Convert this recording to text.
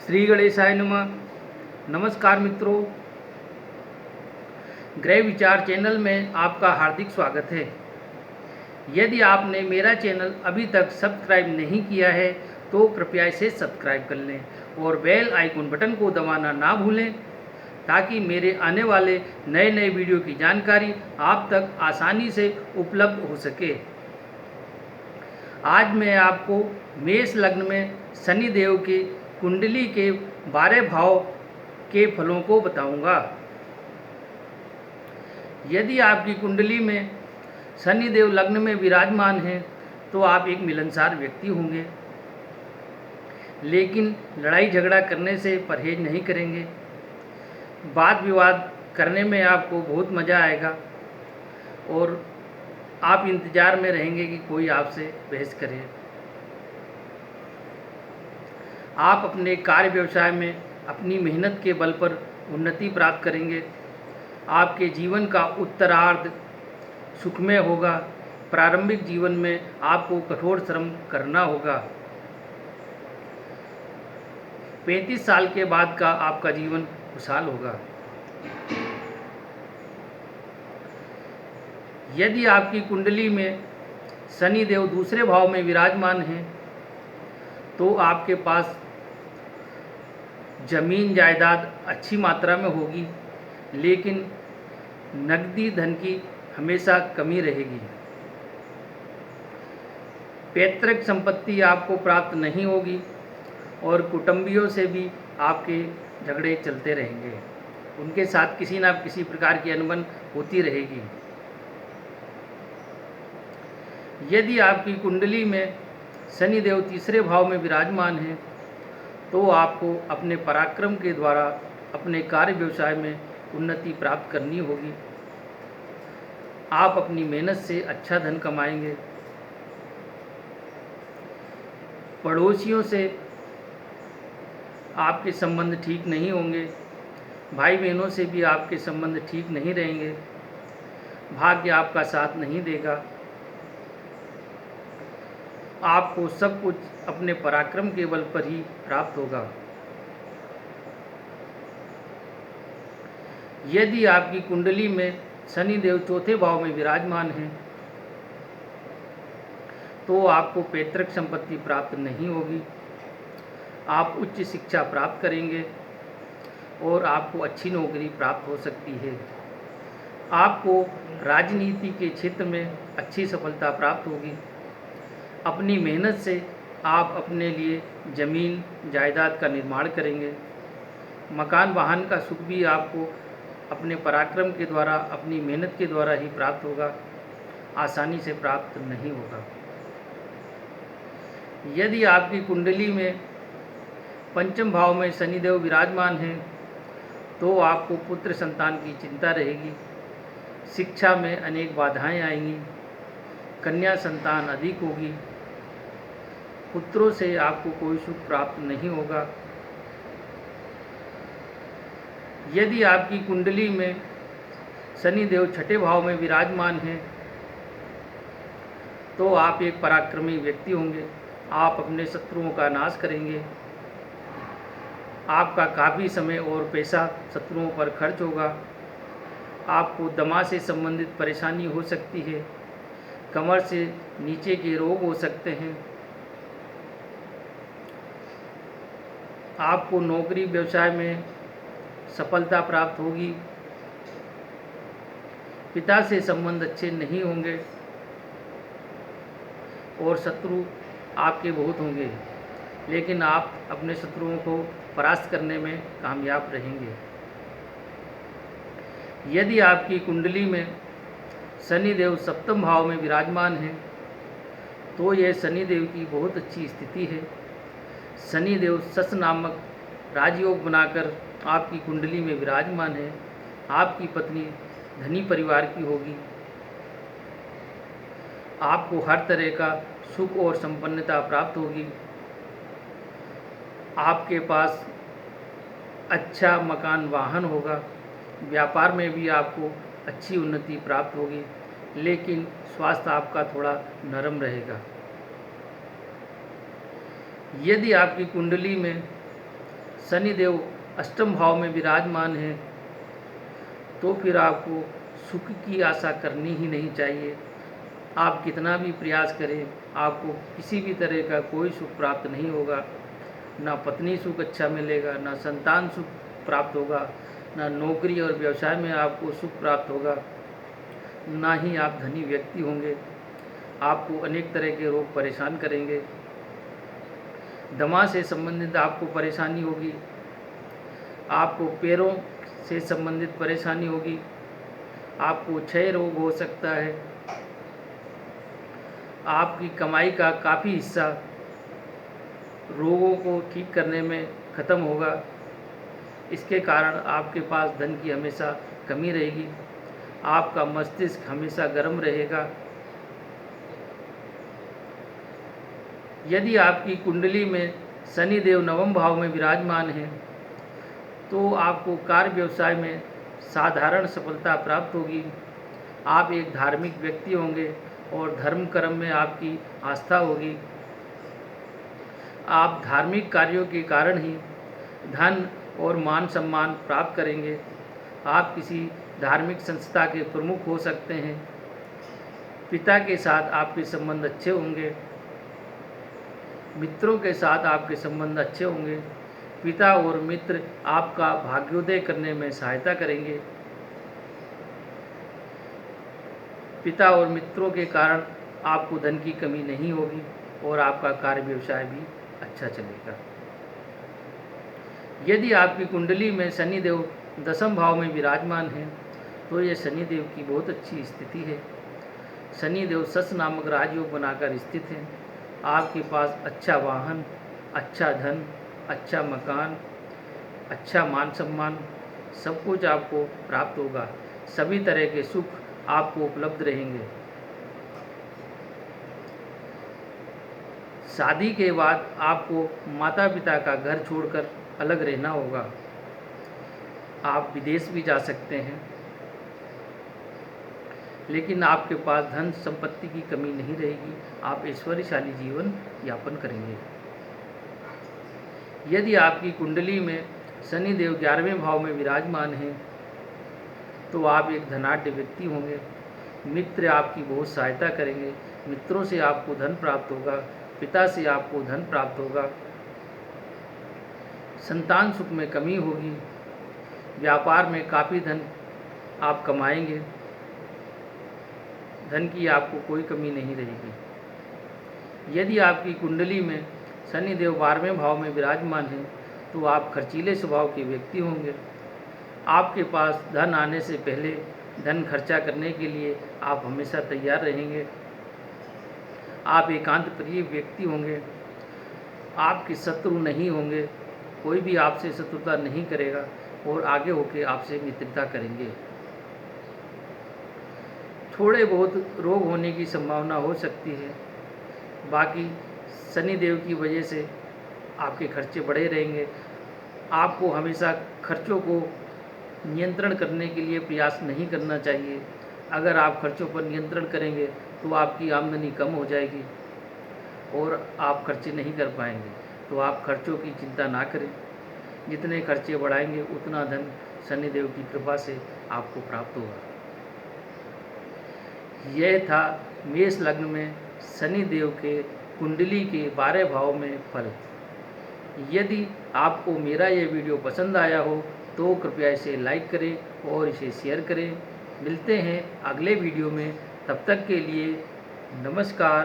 श्री गणेशाय नमः। नमस्कार मित्रों, ग्रह विचार चैनल में आपका हार्दिक स्वागत है। यदि आपने मेरा चैनल अभी तक सब्सक्राइब नहीं किया है तो कृपया इसे सब्सक्राइब कर लें और बेल आइकन बटन को दबाना ना भूलें ताकि मेरे आने वाले नए नए वीडियो की जानकारी आप तक आसानी से उपलब्ध हो सके। आज मैं आपको मेष लग्न में शनि देव के कुंडली के 12 भाव के फलों को बताऊंगा। यदि आपकी कुंडली में शनि देव लग्न में विराजमान हैं तो आप एक मिलनसार व्यक्ति होंगे, लेकिन लड़ाई झगड़ा करने से परहेज नहीं करेंगे। वाद विवाद करने में आपको बहुत मज़ा आएगा और आप इंतज़ार में रहेंगे कि कोई आपसे बहस करे। आप अपने कार्य व्यवसाय में अपनी मेहनत के बल पर उन्नति प्राप्त करेंगे। आपके जीवन का उत्तरार्ध सुखमय होगा। प्रारंभिक जीवन में आपको कठोर श्रम करना होगा। 35 साल के बाद का आपका जीवन खुशहाल होगा। यदि आपकी कुंडली में शनि देव दूसरे भाव में विराजमान हैं तो आपके पास जमीन जायदाद अच्छी मात्रा में होगी, लेकिन नकदी धन की हमेशा कमी रहेगी। पैतृक संपत्ति आपको प्राप्त नहीं होगी और कुटुंबियों से भी आपके झगड़े चलते रहेंगे। उनके साथ किसी न किसी प्रकार की अनबन होती रहेगी। यदि आपकी कुंडली में शनि देव तीसरे भाव में विराजमान हैं तो आपको अपने पराक्रम के द्वारा अपने कार्य व्यवसाय में उन्नति प्राप्त करनी होगी। आप अपनी मेहनत से अच्छा धन कमाएंगे। पड़ोसियों से आपके संबंध ठीक नहीं होंगे। भाई बहनों से भी आपके संबंध ठीक नहीं रहेंगे। भाग्य आपका साथ नहीं देगा। आपको सब कुछ अपने पराक्रम के बल पर ही प्राप्त होगा। यदि आपकी कुंडली में शनि देव चौथे भाव में विराजमान हैं तो आपको पैतृक संपत्ति प्राप्त नहीं होगी। आप उच्च शिक्षा प्राप्त करेंगे और आपको अच्छी नौकरी प्राप्त हो सकती है। आपको राजनीति के क्षेत्र में अच्छी सफलता प्राप्त होगी। अपनी मेहनत से आप अपने लिए ज़मीन जायदाद का निर्माण करेंगे। मकान वाहन का सुख भी आपको अपने पराक्रम के द्वारा, अपनी मेहनत के द्वारा ही प्राप्त होगा, आसानी से प्राप्त नहीं होगा। यदि आपकी कुंडली में पंचम भाव में शनिदेव विराजमान हैं तो आपको पुत्र संतान की चिंता रहेगी। शिक्षा में अनेक बाधाएं आएंगी। कन्या संतान अधिक होगी। पुत्रों से आपको कोई सुख प्राप्त नहीं होगा। यदि आपकी कुंडली में शनि देव छठे भाव में विराजमान हैं तो आप एक पराक्रमी व्यक्ति होंगे। आप अपने शत्रुओं का नाश करेंगे। आपका काफ़ी समय और पैसा शत्रुओं पर खर्च होगा। आपको दमा से संबंधित परेशानी हो सकती है। कमर से नीचे के रोग हो सकते हैं। आपको नौकरी व्यवसाय में सफलता प्राप्त होगी। पिता से संबंध अच्छे नहीं होंगे और शत्रु आपके बहुत होंगे, लेकिन आप अपने शत्रुओं को परास्त करने में कामयाब रहेंगे। यदि आपकी कुंडली में शनि देव सप्तम भाव में विराजमान हैं तो यह शनि देव की बहुत अच्छी स्थिति है। शनि देव सस नामक राजयोग बनाकर आपकी कुंडली में विराजमान है। आपकी पत्नी धनी परिवार की होगी। आपको हर तरह का सुख और संपन्नता प्राप्त होगी। आपके पास अच्छा मकान वाहन होगा। व्यापार में भी आपको अच्छी उन्नति प्राप्त होगी, लेकिन स्वास्थ्य आपका थोड़ा नरम रहेगा। यदि आपकी कुंडली में शनिदेव अष्टम भाव में विराजमान है तो फिर आपको सुख की आशा करनी ही नहीं चाहिए। आप कितना भी प्रयास करें, आपको किसी भी तरह का कोई सुख प्राप्त नहीं होगा। ना पत्नी सुख अच्छा मिलेगा, ना संतान सुख प्राप्त होगा, ना नौकरी और व्यवसाय में आपको सुख प्राप्त होगा, ना ही आप धनी व्यक्ति होंगे। आपको अनेक तरह के रोग परेशान करेंगे। दमा से संबंधित आपको परेशानी होगी, आपको पैरों से संबंधित परेशानी होगी, आपको क्षय रोग हो सकता है, आपकी कमाई का काफ़ी हिस्सा रोगों को ठीक करने में ख़त्म होगा। इसके कारण आपके पास धन की हमेशा कमी रहेगी। आपका मस्तिष्क हमेशा गर्म रहेगा। यदि आपकी कुंडली में शनिदेव नवम भाव में विराजमान है तो आपको कार्य व्यवसाय में साधारण सफलता प्राप्त होगी। आप एक धार्मिक व्यक्ति होंगे और धर्म कर्म में आपकी आस्था होगी। आप धार्मिक कार्यों के कारण ही धन और मान सम्मान प्राप्त करेंगे। आप किसी धार्मिक संस्था के प्रमुख हो सकते हैं। पिता के साथ आपके संबंध अच्छे होंगे। मित्रों के साथ आपके संबंध अच्छे होंगे। पिता और मित्र आपका भाग्योदय करने में सहायता करेंगे। पिता और मित्रों के कारण आपको धन की कमी नहीं होगी और आपका कार्य व्यवसाय भी अच्छा चलेगा। यदि आपकी कुंडली में शनिदेव दसम भाव में विराजमान है तो यह शनिदेव की बहुत अच्छी स्थिति है। शनिदेव सस नामक राजयोग बनाकर स्थित है। आपके पास अच्छा वाहन, अच्छा धन, अच्छा मकान, अच्छा मान सम्मान सब कुछ आपको प्राप्त होगा। सभी तरह के सुख आपको उपलब्ध रहेंगे। शादी के बाद आपको माता पिता का घर छोड़कर अलग रहना होगा। आप विदेश भी जा सकते हैं, लेकिन आपके पास धन संपत्ति की कमी नहीं रहेगी। आप ऐश्वर्यशाली जीवन यापन करेंगे। यदि आपकी कुंडली में शनिदेव 11वें भाव में विराजमान है तो आप एक धनाढ्य व्यक्ति होंगे। मित्र आपकी बहुत सहायता करेंगे। मित्रों से आपको धन प्राप्त होगा। पिता से आपको धन प्राप्त होगा। संतान सुख में कमी होगी। व्यापार में काफ़ी धन आप कमाएंगे। धन की आपको कोई कमी नहीं रहेगी। यदि आपकी कुंडली में शनिदेव 12वें भाव में विराजमान है तो आप खर्चीले स्वभाव के व्यक्ति होंगे। आपके पास धन आने से पहले धन खर्चा करने के लिए आप हमेशा तैयार रहेंगे। आप एकांत प्रिय व्यक्ति होंगे। आपके शत्रु नहीं होंगे। कोई भी आपसे शत्रुता नहीं करेगा और आगे होकर आपसे मित्रता करेंगे। थोड़े बहुत रोग होने की संभावना हो सकती है। बाकी शनिदेव की वजह से आपके खर्चे बढ़े रहेंगे। आपको हमेशा खर्चों को नियंत्रण करने के लिए प्रयास नहीं करना चाहिए। अगर आप खर्चों पर नियंत्रण करेंगे तो आपकी आमदनी कम हो जाएगी और आप खर्चे नहीं कर पाएंगे। तो आप खर्चों की चिंता ना करें। जितने खर्चे बढ़ाएंगे उतना धन शनिदेव की कृपा से आपको प्राप्त होगा। यह था मेष लग्न में शनिदेव के कुंडली के 12 भाव में फल। यदि आपको मेरा यह वीडियो पसंद आया हो तो कृपया इसे लाइक करें और इसे शेयर करें। मिलते हैं अगले वीडियो में। तब तक के लिए नमस्कार।